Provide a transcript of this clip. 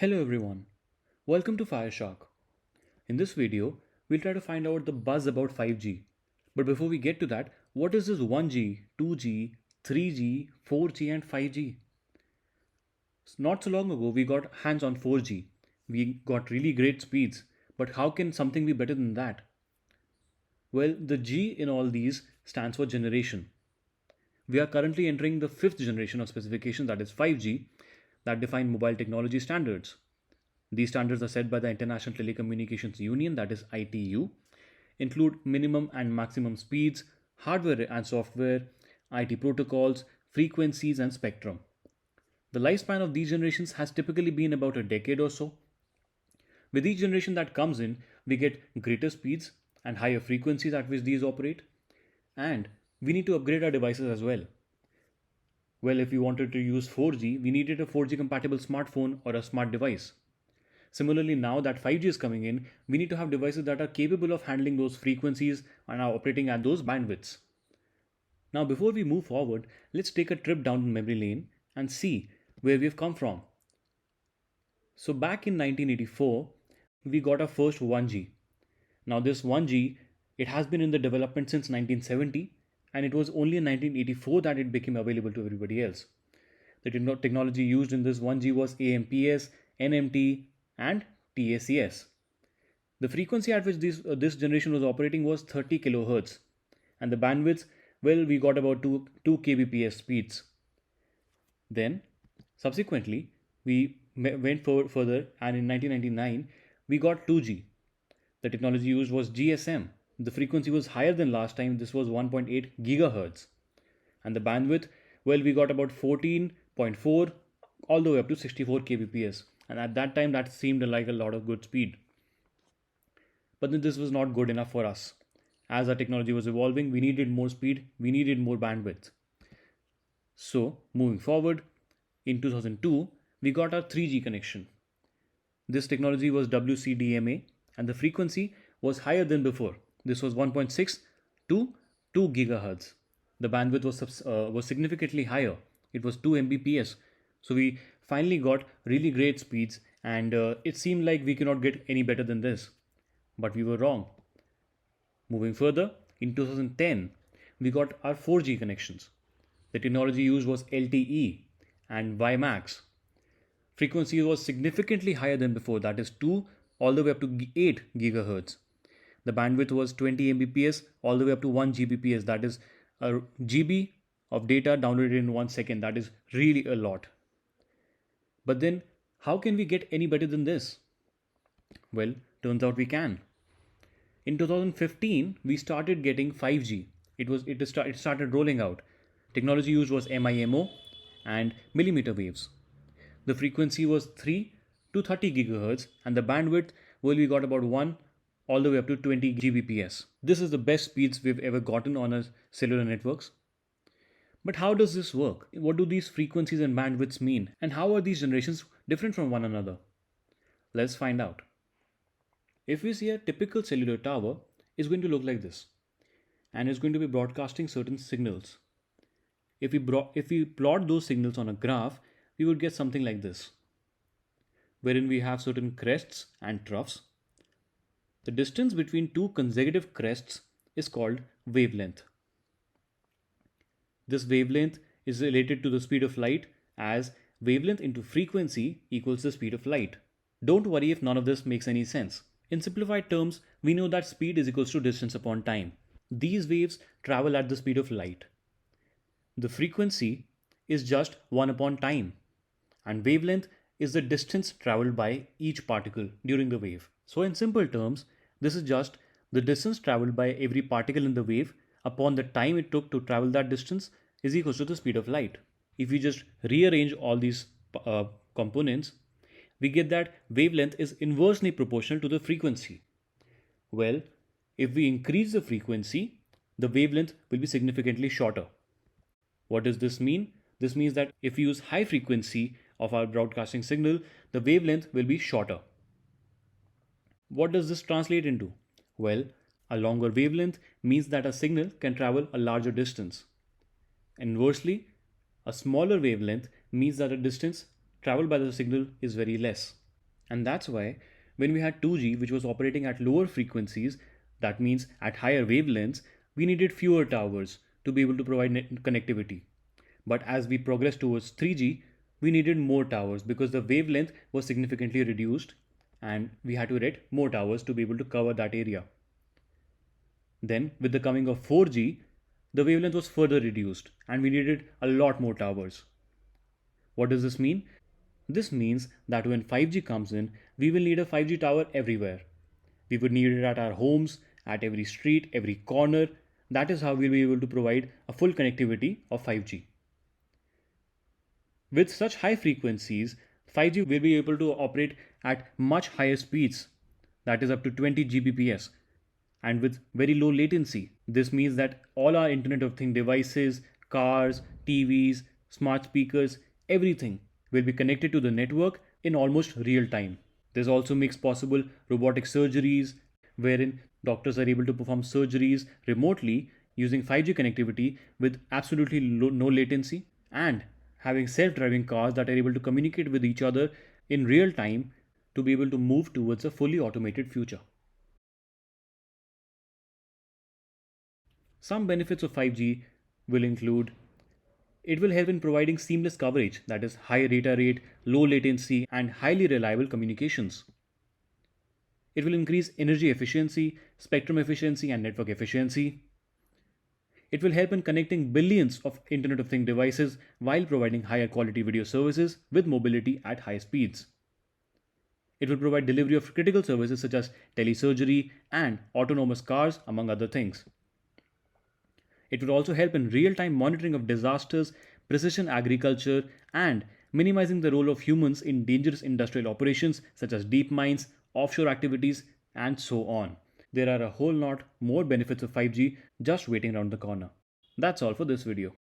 Hello everyone, welcome to FireShark. In this video, we'll try to find out the buzz about 5G. But before we get to that, what is this 1G, 2G, 3G, 4G and 5G? Not so long ago, we got hands on 4G. We got really great speeds, but how can something be better than that? Well, the G in all these stands for generation. We are currently entering the fifth generation of specifications, that is 5G, that define mobile technology standards. These standards are set by the International Telecommunications Union, that is ITU, include minimum and maximum speeds, hardware and software, IT protocols, frequencies, and spectrum. The lifespan of these generations has typically been about a decade or so. With each generation that comes in, we get greater speeds and higher frequencies at which these operate, and we need to upgrade our devices as well. Well, if we wanted to use 4G, we needed a 4G compatible smartphone or a smart device. Similarly, now that 5G is coming in, we need to have devices that are capable of handling those frequencies and are operating at those bandwidths. Now, before we move forward, let's take a trip down memory lane and see where we've come from. So, back in 1984, we got our first 1G. Now, this 1G, it has been in the development since 1970, and it was only in 1984 that it became available to everybody else. The technology used in this 1G was AMPS, NMT, and TACS. The frequency at which this generation was operating was 30 kHz, and the bandwidth, well, we got about 2 Kbps speeds. Then, subsequently, we went further, and in 1999, we got 2G. The technology used was GSM. The frequency was higher than last time, this was 1.8 GHz. And the bandwidth, well, we got about 14.4 all the way up to 64 Kbps. And at that time, that seemed like a lot of good speed. But then this was not good enough for us. As our technology was evolving, we needed more speed, we needed more bandwidth. So, moving forward, in 2002, we got our 3G connection. This technology was WCDMA, and the frequency was higher than before. This was 1.6 to 2 GHz. The bandwidth was significantly higher. It was 2 Mbps. So we finally got really great speeds, and it seemed like we cannot get any better than this. But we were wrong. Moving further, in 2010, we got our 4G connections. The technology used was LTE and WiMAX. Frequency was significantly higher than before, that is 2 all the way up to 8 GHz. The bandwidth was 20 Mbps all the way up to 1 Gbps, that is a GB of data downloaded in 1 second. That is really a lot. But then, how can we get any better than this? Well, turns out we can. In 2015, we started getting 5G. It started rolling out. Technology used was MIMO and millimeter waves. The frequency was 3 to 30 GHz, and the bandwidth, well, we got about 1 all the way up to 20 Gbps. This is the best speeds we've ever gotten on our cellular networks. But how does this work? What do these frequencies and bandwidths mean? And how are these generations different from one another? Let's find out. If we see a typical cellular tower, it's going to look like this, and it's going to be broadcasting certain signals. If we plot those signals on a graph, we would get something like this, wherein we have certain crests and troughs. The distance between two consecutive crests is called wavelength. This wavelength is related to the speed of light, as wavelength into frequency equals the speed of light. Don't worry if none of this makes any sense. In simplified terms, we know that speed is equals to distance upon time. These waves travel at the speed of light. The frequency is just 1 upon time, and wavelength is the distance traveled by each particle during the wave. So in simple terms, this is just the distance traveled by every particle in the wave upon the time it took to travel that distance is equal to the speed of light. If we just rearrange all these components, we get that wavelength is inversely proportional to the frequency. Well, if we increase the frequency, the wavelength will be significantly shorter. What does this mean? This means that if we use high frequency of our broadcasting signal, the wavelength will be shorter. What does this translate into? Well, a longer wavelength means that a signal can travel a larger distance. Inversely, a smaller wavelength means that the distance traveled by the signal is very less. And that's why when we had 2G, which was operating at lower frequencies, that means at higher wavelengths, we needed fewer towers to be able to provide net connectivity. But as we progressed towards 3G, we needed more towers because the wavelength was significantly reduced and we had to erect more towers to be able to cover that area. Then, with the coming of 4G, the wavelength was further reduced and we needed a lot more towers. What does this mean? This means that when 5G comes in, we will need a 5G tower everywhere. We would need it at our homes, at every street, every corner. That is how we'll be able to provide a full connectivity of 5G. With such high frequencies, 5G will be able to operate at much higher speeds, that is up to 20 Gbps, and with very low latency. This means that all our Internet of Things devices, cars, TVs, smart speakers, everything will be connected to the network in almost real time. This also makes possible robotic surgeries, wherein doctors are able to perform surgeries remotely using 5G connectivity with absolutely no latency, and having self driving cars that are able to communicate with each other in real time to be able to move towards a fully automated future. Some benefits of 5G will include it will help in providing seamless coverage, that is, high data rate, low latency, and highly reliable communications. It will increase energy efficiency, spectrum efficiency, and network efficiency. It will help in connecting billions of Internet of Things devices while providing higher quality video services with mobility at high speeds. It will provide delivery of critical services such as telesurgery and autonomous cars, among other things. It will also help in real time monitoring of disasters, precision agriculture, and minimizing the role of humans in dangerous industrial operations such as deep mines, offshore activities, and so on. There are a whole lot more benefits of 5G just waiting around the corner. That's all for this video.